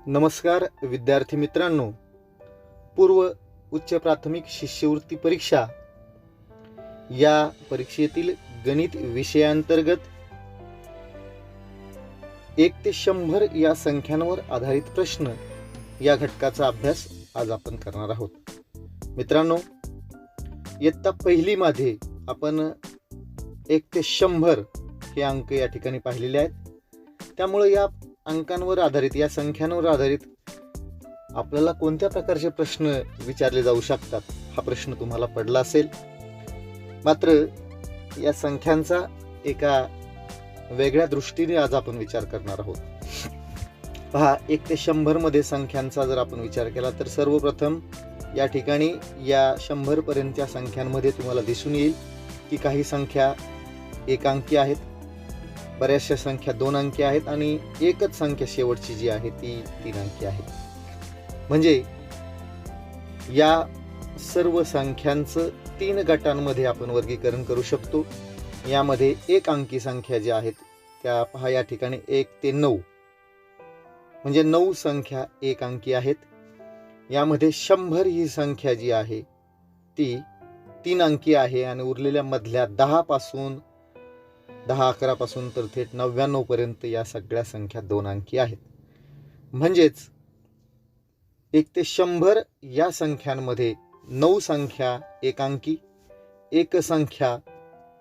नमस्कार विद्यार्थी मित्रांनो, पूर्व उच्च प्राथमिक शिष्यवृत्ती परीक्षा या परीक्षेतील गणित विषयांतर्गत 1 ते 100 या संख्यांवर आधारित प्रश्न या घटकाचा अभ्यास आज आपण करणार आहोत. मित्रांनो, इयत्ता पहिली मध्ये आपण 1 ते 100 हे अंक या ठिकाणी पाहिलेले आहेत. त्यामुळे या अंकांवर आधारित, या संख्यांवर आधारित आपल्याला कोणत्या प्रकारचे प्रश्न विचारले जाऊ शकतात हा प्रश्न तुम्हाला पडला असेल. मात्र या संख्यांचा एका वेगळ्या दृष्टीने आज आपण विचार करणार आहोत. पहा, 1 ते 100 मध्ये संख्यांचा जर आपण विचार केला तर सर्वप्रथम या ठिकाणी या 100 पर्यंतच्या संख्यांमध्ये तुम्हाला दिसून येईल की काही संख्या 1 अंकी आहेत, बऱ्याचशा संख्या 2 अंकी आहेत आणि एकच संख्या शेवटची जी आहे ती 3 अंकी आहे. म्हणजे या सर्व संख्यांचं 3 गटांमध्ये आपण वर्गीकरण करू शकतो. यामध्ये 1 अंकी संख्या ज्या आहेत त्या पहा, या ठिकाणी 1 ते 9 म्हणजे 9 संख्या 1 अंकी आहेत. यामध्ये 100 ही संख्या जी आहे ती 3 अंकी आहे आणि उरलेल्या मधल्या 10 पासून 10-11 पासून तर थेट 99 पर्यंत या सगळ्या संख्या 2 अंकी आहेत. म्हणजेच 1 ते 100 या संख्यांमध्ये 9 संख्या 1 अंकी, 1 संख्या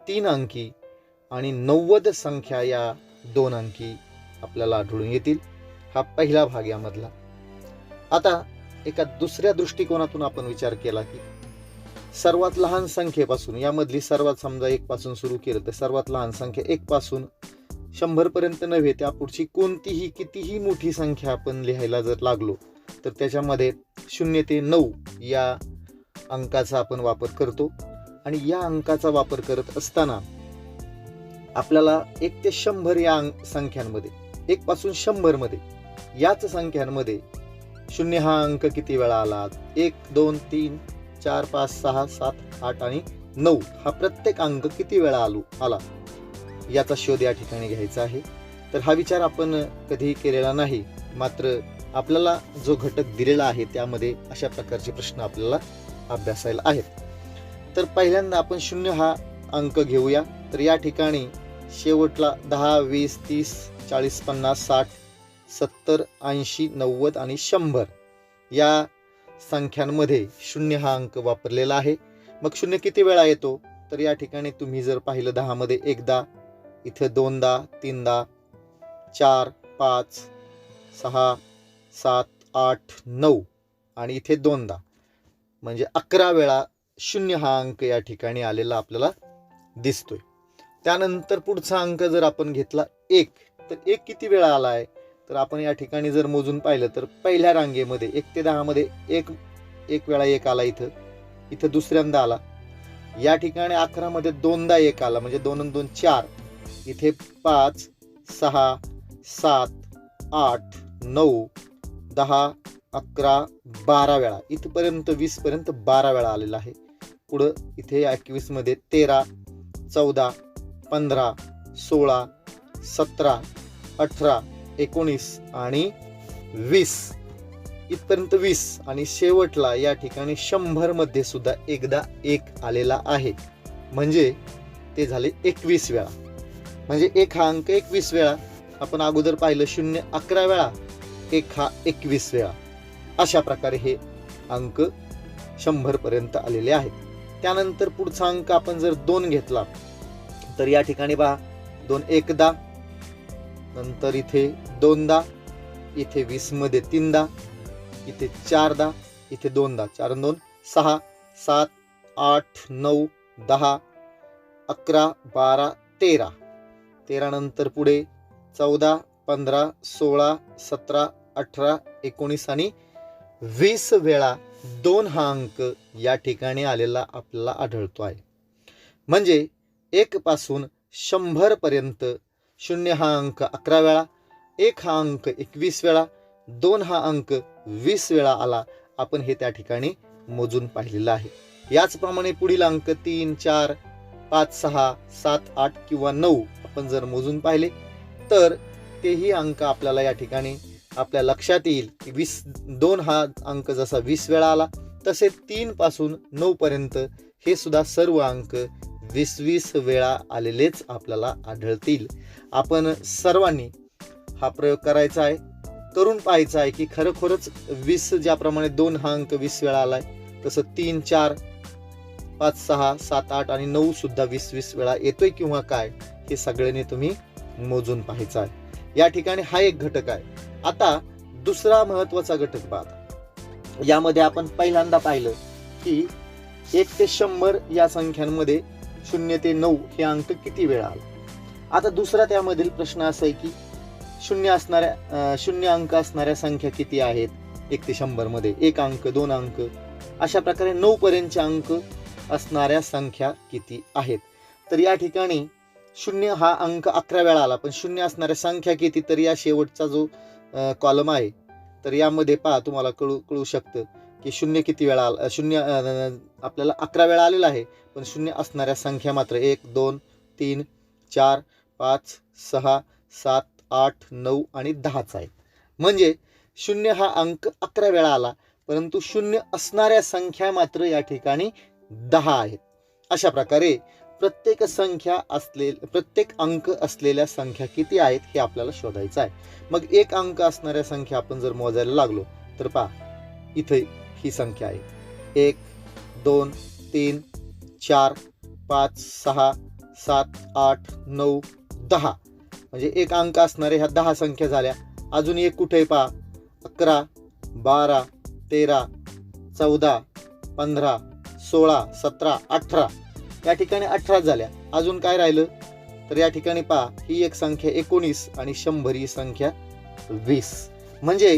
3 अंकी आणि 90 संख्या या 2 अंकी आपल्याला आढळून येतील. हा पहिला भाग यामधला. आता एका दुसऱ्या दृष्टिकोनातून आपण विचार केला की सर्वात लहान संख्येपासून, यामधली सर्वात, समजा 1 पासून सुरू केलं तर सर्वात लहान संख्या 1 पासून 100 पर्यंत नव्हे, त्या पुढची कोणतीही कितीही मोठी संख्या आपण लिहायला जर लागलो तर त्याच्यामध्ये 0 ते 9 या अंकाचा आपण वापर करतो. आणि या अंकाचा वापर करत असताना आपल्याला 1 ते 100 या संख्यांमध्ये, 1 पासून 100 मध्ये याच संख्यांमध्ये 0 हा अंक किती वेळा आला, 1 2 3 4 5 6 7 8 आणि 9 हा प्रत्येक अंक किती वेळा आला याचा शोध या ठिकाणी घ्यायचा आहे. तर हा विचार आपण कधीही केलेला नाही. मात्र आपल्याला जो घटक दिलेला आहे त्यामध्ये अशा प्रकारचे प्रश्न आपल्याला अभ्यासायला आहेत. तर पहिल्यांदा आपण 0 हा अंक घेऊया. तर या ठिकाणी शेवटला 10 20 30 40 50 60 70 80 90 आणि 100 या संख्यांमध्ये 0 हा अंक वापरलेला आहे. मग 0 किती वेळा येतो तर या ठिकाणी तुम्ही जर पाहिलं 10 मध्ये एकदा, इथे 2दा, 3दा, 4 5 6 7 8 9 आणि इथे 2दा, म्हणजे 11 वेळा 0 हा अंक या ठिकाणी आलेला आपल्याला दिसतोय. त्यानंतर पुढचा अंक जर आपण घेतला 1, तर 1 किती वेळा आलाय तर आपण या ठिकाणी जर मोजून पाहिलं तर पहिल्या रांगेमध्ये 1 ते 10 मध्ये एक वेळा 1 आला, इथं दुसऱ्यांदा आला. या ठिकाणी 11 मध्ये 2दा 1 आला, म्हणजे 2 आणि 2 4, इथे 5 6 7 8 9 10 11 12 वेळा, इथपर्यंत 20 पर्यंत 12 वेळा आलेला आहे. पुढं इथे 21 मध्ये 13 14 15 16 17 18 19 आणि 20, इथपर्यंत 20 आणि शेवटला या ठिकाणी 100 मध्ये सुद्धा एकदा 1 आलेला आहे. म्हणजे ते झाले 21 वेळा. म्हणजे 1 हा अंक 21 वेळा. आपण अगोदर पाहिलं 0 11 वेळा, 1 हा 21 वेळा. अशा प्रकारे हे अंक 100 पर्यंत आलेले आहेत. त्यानंतर पुढचा अंक आपण जर 2 घेतला तर या ठिकाणी पहा 2 एकदा, नंतर इथे 2दा, इथे 20 मध्ये 3दा, इथे 4दा, इथे 2दा, 4 2 6 7 8 9 10 11 12 13 नंतर पुढे 14 15 16 17 18 19 आणि 20 वेळा 2 हा अंक या ठिकाणी आलेला आपल्याला आढळतो आहे. म्हणजे 1 पासून 100 पर्यंत 0 हा अंक 11 वेळा, 1 हा अंक 21 वेळा, 2 हा अंक 20 वेळा आला. आपण हे त्या ठिकाणी मोजून पाहिलेलं आहे. याचप्रमाणे पुढील अंक 3 4 5 6 7 8 किंवा 9 आपण जर मोजून पाहिले तर तेही अंक आपल्याला या ठिकाणी आपल्या लक्षात येईल की 2 हा अंक जसा 20 वेळा आला, तसे 3 पासून 9 पर्यंत हे सुद्धा सर्व अंक 20 वेळा आलेलेच आपल्याला आढळतील. आपण सर्वांनी हा प्रयोग करायचा आहे, करून पाहायचा आहे की खरोखरच 20 ज्याप्रमाणे 2 हा अंक 20 वेळा आलाय, तसं 3, 4, 5, 6, 7, 8 आणि 9 सुद्धा 20 वेळा येतोय किंवा काय, हे सगळ्यांनी तुम्ही मोजून पाहायचं आहे. या ठिकाणी हा एक घटक आहे. आता दुसरा महत्वाचा घटक पाहता, यामध्ये आपण पहिल्यांदा पाहिलं की 1 ते 100 या संख्यांमध्ये 0 ते 9 हे अंक किती वेळा आला. आता दुसरा त्यामधील प्रश्न असा आहे की 0 अंक असणाऱ्या संख्या किती आहेत. 1 ते 100 मध्ये 1 अंक, 2 अंक, अशा प्रकारे 9 पर्यंतचे अंक असणाऱ्या संख्या किती आहेत. तर या ठिकाणी 0 हा अंक 11 वेळा आला, पण 0 असणाऱ्या संख्या किती, तर या शेवटचा जो कॉलम आहे, तर यामध्ये पहा तुम्हाला कळू शकतं की 0 किती वेळा आला. 0 आपल्याला 11 वेळा आलेला आहे, पण 0 असणाऱ्या संख्या मात्र 1, 2, 3, 4, 5, 6, 7, 8, 9 आणि 10च आहेत. म्हणजे 0 हा अंक 11 वेळा आला, परंतु 0 असणाऱ्या संख्या मात्र या ठिकाणी 10 आहेत. अशा प्रकारे प्रत्येक अंक असलेल्या संख्या किती आहेत हे आपल्याला शोधायचं आहे. मग 1 अंक असणाऱ्या संख्या आपण जर मोजायला लागलो तर पहा, इथे ही संख्या आहे 1, 2, 3, 4, 5, 6, 7, 8, 9, 10. म्हणजे 1 अंक असणारे ह्या 10 संख्या झाल्या. अजून एक कुठे पहा, 11, 12, 13, 14, 15, 16, 17, 18. या ठिकाणी 18 झाल्या. अजून काय राहिलं, तर या ठिकाणी पहा ही एक संख्या 19 आणि 100 ही संख्या 20. म्हणजे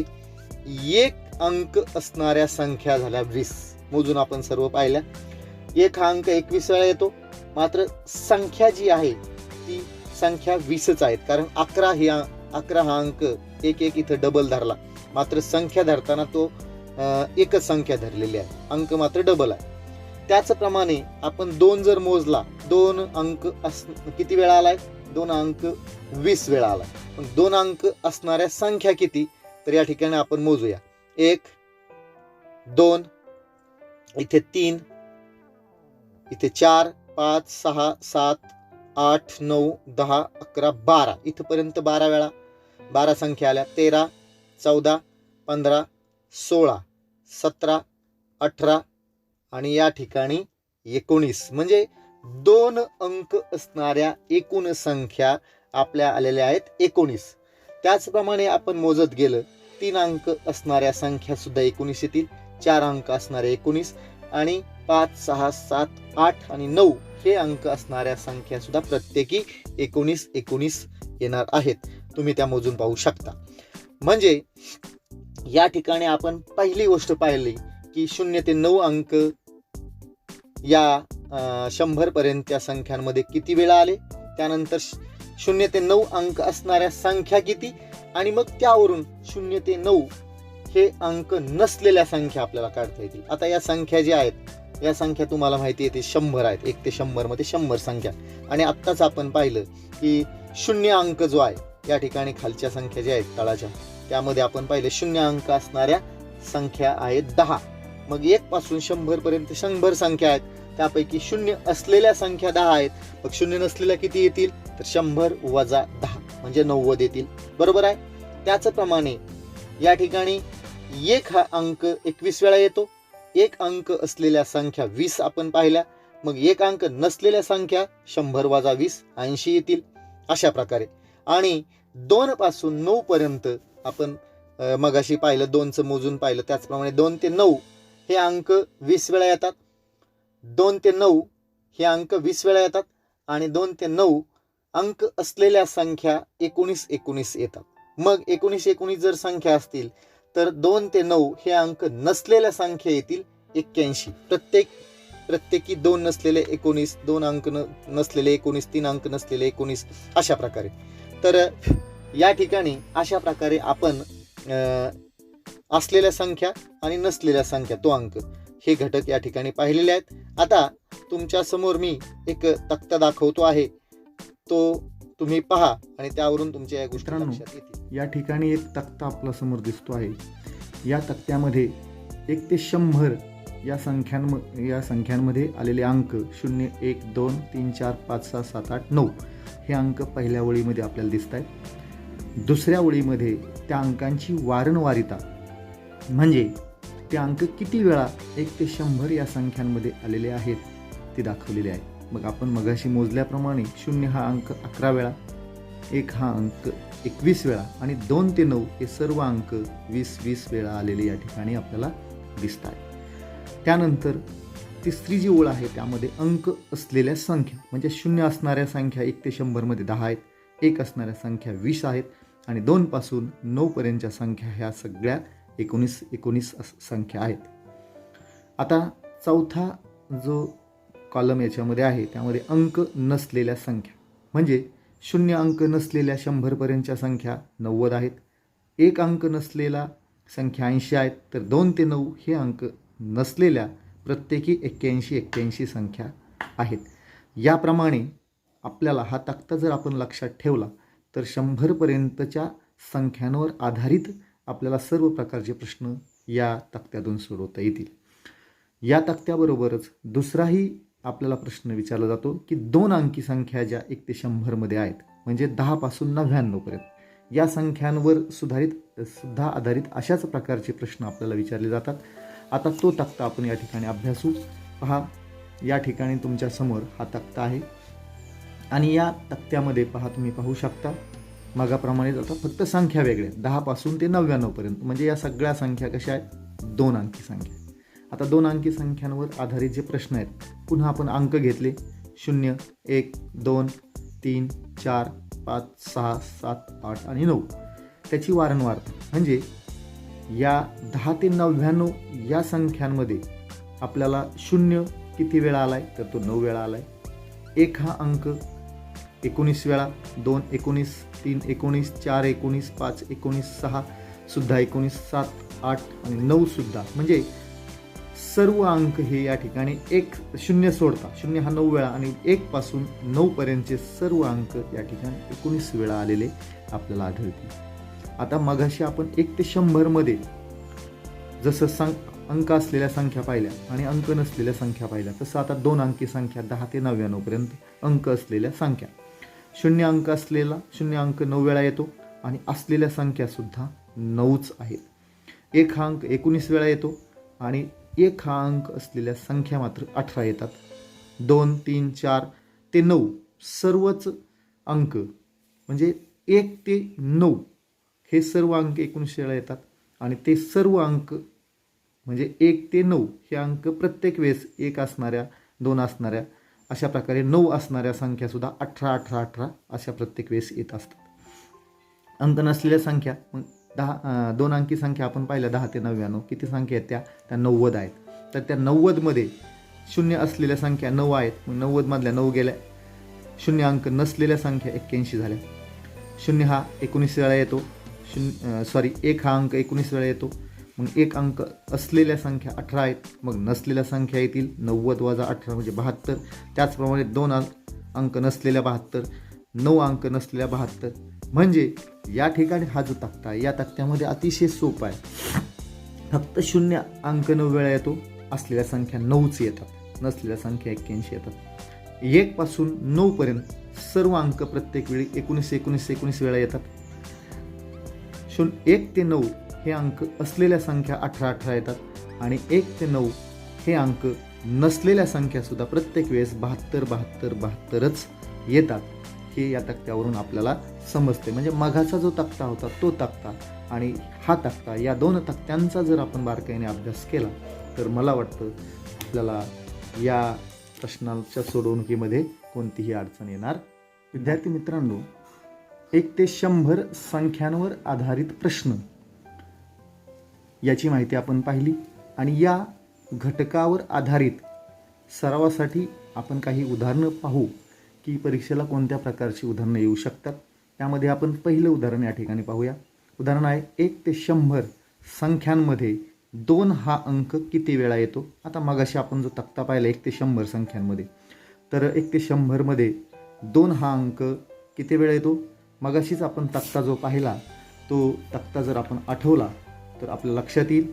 1 अंक असणाऱ्या संख्या झाल्या 20. मोजून आपण सर्व पाहिल्या. 1 हा अंक 21 वेळा येतो, मात्र संख्या जी आहे ती संख्या 20च आहेत. कारण 11 हा अंक 1 इथं डबल धरला, मात्र संख्या धरताना तो एकच संख्या धरलेली आहे, अंक मात्र डबल आहे. त्याचप्रमाणे आपण 2 जर मोजला, 2 अंक किती वेळा आलाय, 2 अंक 20 वेळा आलाय. पण 2 अंक असणाऱ्या संख्या किती, तर या ठिकाणी आपण मोजूया. 1, 2, इथे 3, इथे 4, 5, 6, 7, 8, 9, 10, 11, 12. इथपर्यंत 12 वेळा 12 संख्या आल्या. 13, 14, 15, 16, 17, 18 आणि या ठिकाणी 19. म्हणजे 2 अंक असणाऱ्या एकूण संख्या आपल्या आलेल्या आहेत 19. त्याचप्रमाणे आपण मोजत गेलं, 3 अंक असणाऱ्या संख्या सुद्धा 19 येतील, 4 अंक असणारे 19 आणि 5, 6, 7, 8 आणि 9 हे अंक असणाऱ्या संख्या सुद्धा प्रत्येकी 19 येणार आहेत. तुम्ही त्या मोजून पाहू शकता. म्हणजे या ठिकाणी आपण पहिली गोष्ट पाहिली की 0 ते 9 अंक या 100 पर्यंतच्या संख्यांमध्ये किती वेळा आले. त्यानंतर 0 ते 9 अंक असणाऱ्या संख्या किती, आणि मग त्यावरून 0 ते 9 हे अंक नसलेल्या संख्या आपल्याला काढता येतील. आता या संख्या ज्या आहेत, या संख्या तुम्हाला माहिती आहे ते 100 आहेत. 1 ते 100 मध्ये 100 संख्या. आणि आत्ताच आपण पाहिलं की 0 अंक जो आहे, या ठिकाणी खालच्या संख्या ज्या आहेत तळाच्या, त्यामध्ये आपण पाहिले 0 अंक असणाऱ्या संख्या आहेत 10. मग 1 पासून 100 पर्यंत 100 संख्या आहेत, त्यापैकी 0 असलेल्या संख्या 10 आहेत. मग 0 नसलेल्या किती येतील, तर 100 वजा 10 म्हणजे 90 येतील. बरोबर आहे. त्याचप्रमाणे या ठिकाणी 1 हा अंक 21 वेळा येतो. 1 अंक असलेल्या संख्या 20 आपण पाहिल्या. मग 1 अंक नसलेल्या संख्या 100 वजा 20 80 येतील. अशा प्रकारे. आणि 2 पासून 9 पर्यंत आपण मगाशी पाहिलं, 2चं मोजून पाहिलं, त्याचप्रमाणे 2 ते 9 हे अंक 20 वेळा येतात. 2 ते 9 हे अंक 20 वेळा येतात आणि 2 ते 9 अंक असलेल्या संख्या 19 येतात. मग 19 जर संख्या असतील तर 2 ते 9 हे अंक नसलेल्या संख्या येतील 81. प्रत्येकी 2 नसलेले 19, 2 अंक नसलेले 19, 3 अंक नसलेले 19, अशा प्रकारे. तर या ठिकाणी अशा प्रकारे आपण असलेल्या संख्या आणि नसलेल्या संख्या, तो अंक, हे घटक या ठिकाणी पाहिलेले आहेत. आता तुमच्या समोर मी एक तक्ता दाखवतो आहे, तो तुम्ही पहा आणि त्यावरून तुमच्या या गोष्टी मित्रांनो, लक्षात येतील. या ठिकाणी एक तक्ता आपल्या समोर दिसतो आहे. या तक्त्यामध्ये 1 ते 100 या संख्यांमध्ये आलेले अंक 0, 1, 2, 3, 4, 5, 6, 7, 8, 9 हे अंक पहिल्या ओळीमध्ये आपल्याला दिसत आहेत. दुसऱ्या ओळीमध्ये त्या अंकांची वारंवारिता म्हणजे ते अंक किती वेळा 1 ते 100 या संख्यांमध्ये आलेले आहेत ते दाखवलेले आहे. मग आपण मगाशी मोजल्याप्रमाणे 0 हा अंक 11 वेळा, 1 हा अंक 21 वेळा आणि 2 ते 9 हे सर्व अंक 20-20 वेळा आलेले या ठिकाणी आपल्याला दिसत आहेत. त्यानंतर तिसरी जी ओळ आहे त्यामध्ये अंक असलेल्या संख्या म्हणजे 0 असणाऱ्या संख्या 1 ते 100 मध्ये 10 आहेत, 1 असणाऱ्या संख्या 20 आहेत आणि 2 पासून 9 पर्यंतच्या संख्या ह्या सगळ्या 19 संख्या आहेत. आता चौथा जो कॉलम याच्यामध्ये आहे त्यामध्ये अंक नसलेल्या संख्या म्हणजे 0 अंक नसलेल्या 100 पर्यंतच्या संख्या 90 आहेत, 1 अंक नसलेला संख्या 80 आहेत, तर 2 ते 9 हे अंक नसलेल्या प्रत्येकी 81 संख्या आहेत. याप्रमाणे आपल्याला हा तक्ता जर आपण लक्षात ठेवला तर 100 पर्यंतच्या संख्यांवर आधारित आपल्याला सर्व प्रकारचे प्रश्न या तक्त्यातून सोडवता येतील. या तक्त्याबरोबरच दुसराही आपल्याला प्रश्न विचारला जातो की 2 अंकी संख्या ज्या 1 ते 100 मध्ये आहेत म्हणजे 10 पासून 99 पर्यंत या संख्यांवर सुद्धा आधारित अशाच प्रकारचे प्रश्न आपल्याला विचारले जातात. आता तो तक्ता आपण या ठिकाणी अभ्यासू. पहा, या ठिकाणी तुमच्या समोर हा तक्ता आहे आणि या तक्त्यामध्ये तुम्ही पाहू शकता मागाप्रमाणे आता फक्त संख्या वेगळ्या 10 पासून ते 99 पर्यंत म्हणजे या सगळ्या संख्या कशा आहेत 2 अंकी संख्या. आता 2 अंकी संख्यांवर आधारित जे प्रश्न आहेत पुन्हा आपण अंक घेतले 0, 1, 2, 3, 4, 5, 6, 7, 8 आणि 9 त्याची वारंवारता म्हणजे या 10 ते 99 या संख्यांमध्ये आपल्याला 0 किती वेळा आलाय तर तो 9 वेळा आलाय. 1 हा अंक 19 वेळा, 2 19, 3 19, 4 19, 5 19, 6 सुद्धा 19, 7 8 आणि 9 सुद्धा म्हणजे सर्व अंक हे या ठिकाणी 0 सोडता 0 हा 9 वेळा आणि 1 पासून 9 पर्यंतचे सर्व अंक या ठिकाणी 19 वेळा आलेले आपल्याला आढळतील. आता मगाशी आपण 1 ते 100 मध्ये जसं अंक असलेल्या संख्या पाहिल्या आणि अंक नसलेल्या संख्या पाहिल्या तसं आता 2 अंकी संख्या 10 ते 99 पर्यंत अंक असलेल्या संख्या 0 अंक असलेला 0 अंक 9 वेळा येतो आणि असलेल्या संख्या सुद्धा 9च आहेत. 1 हा अंक 19 वेळा येतो आणि 1 हा अंक असलेल्या संख्या मात्र 18 येतात. 2, 3, 4 ते 9 सर्वच अंक म्हणजे 1 ते 9 हे सर्व अंक 19 वेळा येतात आणि ते सर्व अंक म्हणजे 1 ते 9 हे अंक प्रत्येक वेळेस 1 असणाऱ्या 2 असणाऱ्या अशा प्रकारे 9 असणाऱ्या संख्या सुद्धा 18 18 18 अशा प्रत्येक वेळेस येत असतात. अंक नसलेल्या संख्या मग 2 अंकी संख्या आपण पाहिल्या 10 ते 99 किती संख्या आहेत त्या 90 आहेत. तर त्या 90 मध्ये 0 असलेल्या संख्या 9 आहेत. मग 90 मधल्या 9 गेल्या. 0 अंक नसलेल्या संख्या 81 झाल्या. 0 हा 19 वेळा येतो. 1 हा अंक 19 वेळा येतो. मग 1 अंक असलेल्या संख्या 18 आहेत. मग नसलेल्या संख्या येतील 90 वजा 18 म्हणजे 72. त्याचप्रमाणे 2 अंक नसलेल्या 72, 9 अंक नसलेल्या 72 म्हणजे या ठिकाणी हा जो तक्ता आहे या तक्त्यामध्ये अतिशय सोपा आहे. फक्त 0 अंक 9 वेळा येतो, असलेल्या संख्या 9च येतात, नसलेल्या संख्या 81 येतात. 1 पासून 9 पर्यंत सर्व अंक प्रत्येक वेळी 19 वेळा येतात. 1 ते 9 हे अंक असलेल्या संख्या 18 18 येतात आणि 1 ते 9 हे अंक नसलेल्या संख्या सुद्धा प्रत्येक वेळेस 72 येतात. हे या तक्त्यावरून आपल्याला समजते. म्हणजे मघाचा जो तक्ता होता तो तक्ता आणि हा तक्ता या 2 तक्त्यांचा जर आपण बारकाईने अभ्यास केला तर मला वाटतं आपल्याला या प्रश्नांच्या सोडवणुकीमध्ये कोणतीही अडचण येणार. विद्यार्थी मित्रांनो, 1 ते 100 संख्यांवर आधारित प्रश्न याची माहिती आपण पाहिली आणि या घटकावर आधारित सरावासाठी आपण काही उदाहरणं पाहू की परीक्षेला कोणत्या प्रकारची उदाहरणं येऊ शकतात. त्यामध्ये आपण पहिलं उदाहरण या ठिकाणी पाहूया. उदाहरण आहे 1 ते 100 संख्यांमध्ये 2 हा अंक किती वेळा येतो. आता मगाशी आपण जो तक्ता पाहिला 1 ते 100 संख्यांमध्ये, तर 1 ते 100 मध्ये 2 हा अंक किती वेळा येतो? मगाशीच आपण तक्ता जो पाहिला तो तक्ता जर आपण आठवला तर आपल्या लक्षात येईल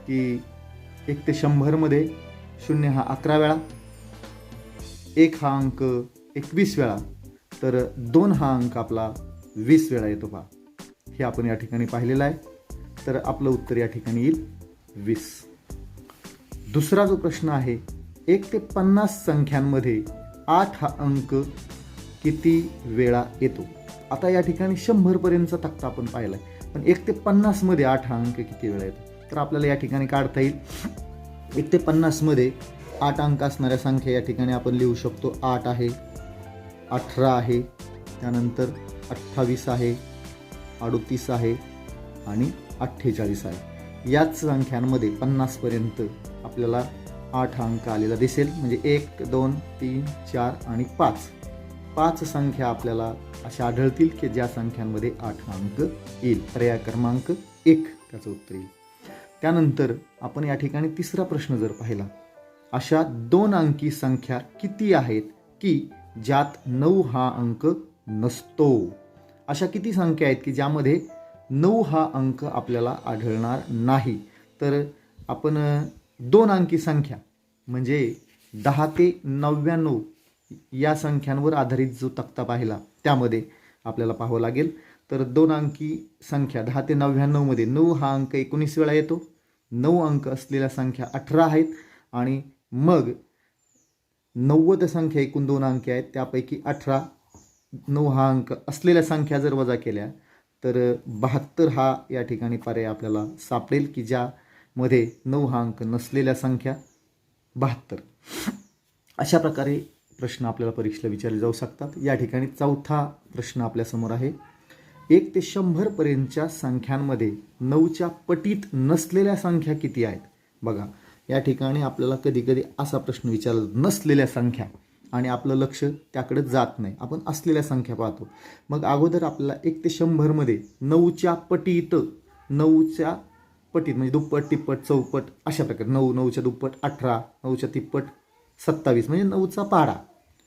की 1 ते 100 मध्ये 0 हा 11 वेळा, 1 हा अंक 21 वेळा, तर 2 हा अंक आपला 20 वेळा येतो पहा. हे आपण या ठिकाणी पाहिलेलं आहे. तर आपलं उत्तर या ठिकाणी येईल 20. दुसरा जो प्रश्न आहे, 1 ते 50 संख्यांमध्ये 8 हा अंक किती वेळा येतो? आता या ठिकाणी 100 पर्यंतचा तक्ता आपण पाहिलाय, पण 1 ते 50 मध्ये 8 हा अंक किती वेळा येतो? तर आपल्याला या ठिकाणी काढता येईल. 1 ते 50 मध्ये 8 अंक असणाऱ्या संख्या या ठिकाणी आपण लिहू शकतो. 8 आहे, 18 आहे, त्यानंतर 28 आहे, 38 आहे आणि 48 आहे. याच संख्यांमध्ये 50 पर्यंत आपल्याला 8 हा अंक आलेला दिसेल. म्हणजे 1, 2, 3, 4 आणि 5 संख्या आपल्याला अशा आढळतील की ज्या संख्यांमध्ये 8 हा अंक येईल. पर्याय क्रमांक 1 त्याचं उत्तर येईल. त्यानंतर आपण या ठिकाणी तिसरा प्रश्न जर पाहिला, अशा 2 अंकी संख्या किती आहेत की ज्यात 9 हा अंक नसतो? अशा किती संख्या आहेत की ज्यामध्ये 9 हा अंक आपल्याला आढळणार नाही? तर आपण 2 अंकी संख्या म्हणजे 10 ते 99 या संख्यांवर आधारित जो तक्ता पाहिला त्यामध्ये आपल्याला पाहावं लागेल. तर 2 अंकी संख्या 10 ते 99 मध्ये 9 हा अंक 19 वेळा येतो. 9 अंक असलेल्या संख्या 18 आहेत आणि मग 90 संख्या एकूण 2 अंकी आहेत, त्यापैकी 18 9 हा अंक असलेल्या संख्या जर वजा केल्या तर 72 हा या ठिकाणी पर्याय आपल्याला सापडेल की ज्यामध्ये 9 हा अंक नसलेल्या संख्या 72. अशा प्रकारे प्रश्न आपल्याला परीक्षेला विचारले जाऊ शकतात. या ठिकाणी चौथा प्रश्न आपल्यासमोर आहे. 1 ते 100 पर्यंतच्या संख्यांमध्ये 9च्या पटीत नसलेल्या संख्या किती आहेत? बघा, या ठिकाणी आपल्याला कधी कधी असा प्रश्न विचारला, नसलेल्या संख्या, आणि आपलं लक्ष त्याकडे जात नाही. आपण असलेल्या संख्या पाहतो. मग अगोदर आपल्याला 1 ते 100 मध्ये 9च्या पटीत, 9च्या पटीत म्हणजे दुप्पट, तिप्पट, चौपट अशा प्रकारे 9, 9च्या दुप्पट 18, 9च्या तिप्पट 27 म्हणजे 9चा पाढा.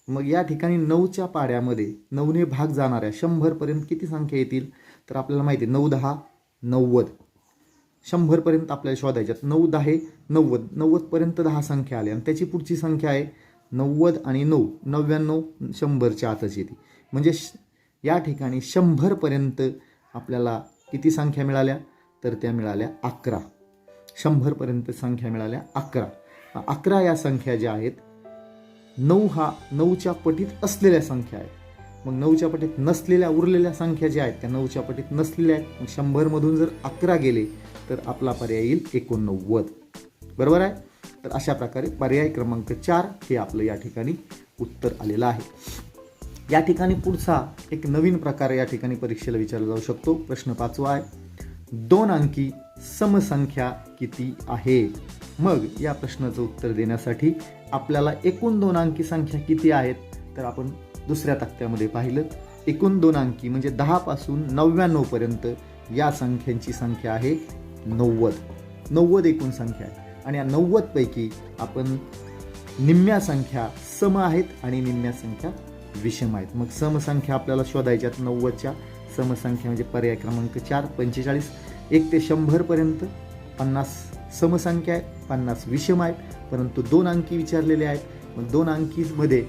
मग या ठिकाणी 9च्या पाढ्यामध्ये 9ने भाग जाणाऱ्या 100 पर्यंत किती संख्या येतील? तर आपल्याला माहिती आहे 9 10 90. 100 पर्यंत आपल्याला शोधायच्यात. 9 10 90, 90 पर्यंत 10 संख्या आल्या आणि त्याची पुढची संख्या आहे 90 आणि 9 99 100च्या आतच येते. म्हणजे या ठिकाणी 100 पर्यंत आपल्याला किती संख्या मिळाल्या? तर त्या मिळाल्या 11. 100 पर्यंत संख्या मिळाल्या 11. 11 या संख्या ज्या आहेत, 9 हा 9च्या पटीत असलेल्या संख्या आहेत. मग 9च्या पटीत नसलेल्या उरलेल्या संख्या ज्या आहेत त्या 9च्या पटीत नसलेल्या आहेत. मग 100 मधून जर 11 गेले तर आपला पर्याय येईल 89. बरोबर आहे. तर अशा प्रकारे पर्याय क्रमांक 4 हे आपलं या ठिकाणी उत्तर आलेलं आहे. या ठिकाणी पुढचा एक नवीन प्रकार या ठिकाणी परीक्षेला विचारला जाऊ शकतो. प्रश्न 5वा आहे, 2 अंकी समसंख्या किती आहेत? मग या प्रश्नाचं उत्तर देण्यासाठी आपल्याला एकूण 2 अंकी संख्या किती आहेत? तर आपण दुसऱ्या तक्त्यामध्ये पाहिलं. एकूण 2 अंकी म्हणजे 10 पासून 99 पर्यंत या संख्यांची संख्या आहे 90. 90 एकूण संख्या आहे आणि या 90 पैकी आपण निम्म्या संख्या सम आहेत आणि निम्म्या संख्या विषम आहेत. मग समसंख्या आपल्याला शोधायच्यात. 90च्या समसंख्या म्हणजे पर्याय क्रमांक 4 45. 1 ते 100 पर्यंत 50 समसंख्या आहेत, 50 विषम आहेत, परंतु 2 अंकी विचारलेले आहेत. मग 2 अंकीमध्ये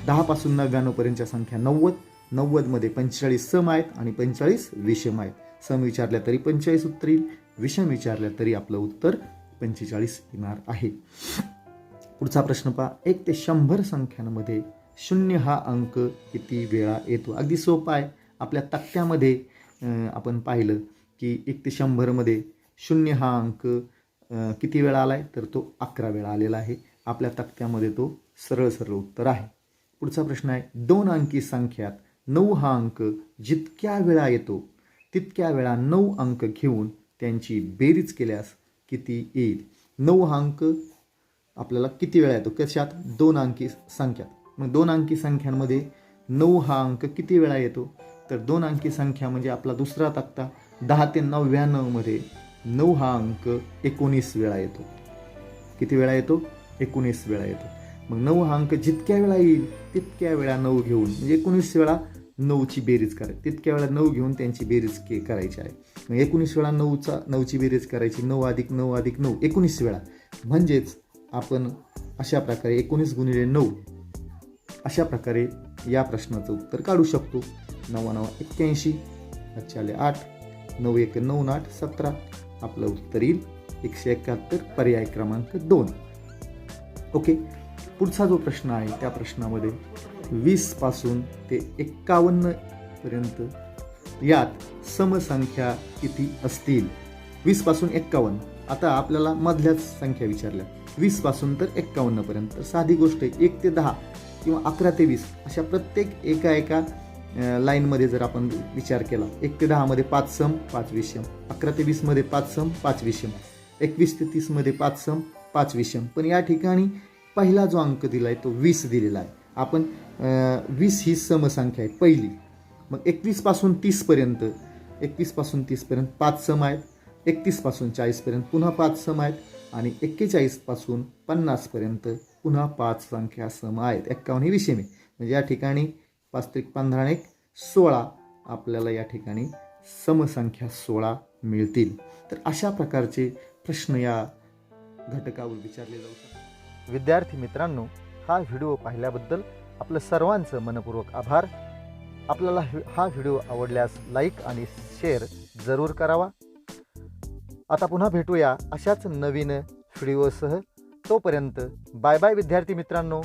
10 पासून 99 पर्यंतच्या संख्या 90. 90 मध्ये 45 सम आहेत आणि 45 विषम आहेत. सम विचारल्या तरी 45 उत्तर येईल, विषम विचारल्या तरी आपलं उत्तर 45 येणार आहे. पुढचा प्रश्न पहा. 1 ते 100 संख्यांमध्ये 0 हा अंक किती वेळा येतो? अगदी सोपा आहे. आपल्या तक्त्यामध्ये आपण पाहिलं की 1 ते 100 मध्ये 0 हा अंक किती वेळा आलाय? तर तो 11 वेळा आलेला आहे. आपल्या तक्त्यामध्ये तो सरळ सरळ उत्तर आहे. पुढचा प्रश्न आहे, 2 अंकी संख्यात 9 हा अंक जितक्या वेळा येतो तितक्या वेळा 9 अंक घेऊन त्यांची बेरीज केल्यास किती येईल? 9 हा अंक आपल्याला किती वेळा येतो? कशात? 2 अंकी संख्यात. मग 2 अंकी संख्यांमध्ये 9 हा अंक किती वेळा येतो? तर 2 अंकी संख्या म्हणजे आपला दुसरा तक्ता 10 ते 99 मध्ये 9 हा अंक 19 वेळा येतो. किती वेळा येतो? 19 वेळा येतो. मग 9 हा अंक जितक्या वेळा येईल तितक्या वेळा 9 घेऊन म्हणजे 19 वेळा 9ची बेरीज करायची, तितक्या वेळा 9 घेऊन त्यांची बेरीज करायची आहे. मग 19 वेळा 9ची बेरीज करायची, 9 अधिक 9 अधिक 9 19 वेळा. म्हणजेच आपण अशा प्रकारे 19 गुणिले 9 अशा प्रकारे या प्रश्नाचं उत्तर काढू शकतो. 9 9 81, 8 9 1 9 8 17. आपलं उत्तर येईल 171, पर्याय क्रमांक 2. ओके. पुढचा जो प्रश्न आहे त्या प्रश्नामध्ये 20 पासून ते 51 पर्यंत यात समसंख्या किती असतील? 20 पासून 51. आता आपल्याला मधल्याच संख्या विचारल्या, 20 पासून तर 51 पर्यंत. साधी गोष्ट आहे, 1 ते 10 किंवा 11 ते 20 अशा प्रत्येक एका लाईनमध्ये जर आपण विचार केला, 1 ते 10 मध्ये 5 सम 5 विषम, 11 ते 20 मध्ये 5 सम 5 विषम, 21 ते 30 मध्ये 5 सम 5 विषम. पण या ठिकाणी पहिला जो अंक दिलाय तो 20 दिलेला आहे. आपण 20 ही समसंख्या आहे पहिली. मग 21 पासून 30 पर्यंत 5 सम आहेत, 31 पासून 40 पर्यंत पुन्हा 5 सम आहेत, आणि 41 पासून 50 पर्यंत पुन्हा 5 संख्या सम आहेत. 51 ही विषम आहे. म्हणजे या ठिकाणी 5 त्रिक 15 1 16 आपल्याला या ठिकाणी समसंख्या 16 मिळतील. तर अशा प्रकारचे प्रश्न या घटकावर विचारले जाऊ शकतात. विद्यार्थी मित्रांनो, हा व्हिडिओ पाहिल्याबद्दल आपलं सर्वांचं मनपूर्वक आभार. आपल्याला हा व्हिडिओ आवडल्यास लाईक आणि शेअर जरूर करावा. आता पुन्हा भेटूया अशाच नवीन व्हिडिओसह. तोपर्यंत बाय बाय विद्यार्थी मित्रांनो.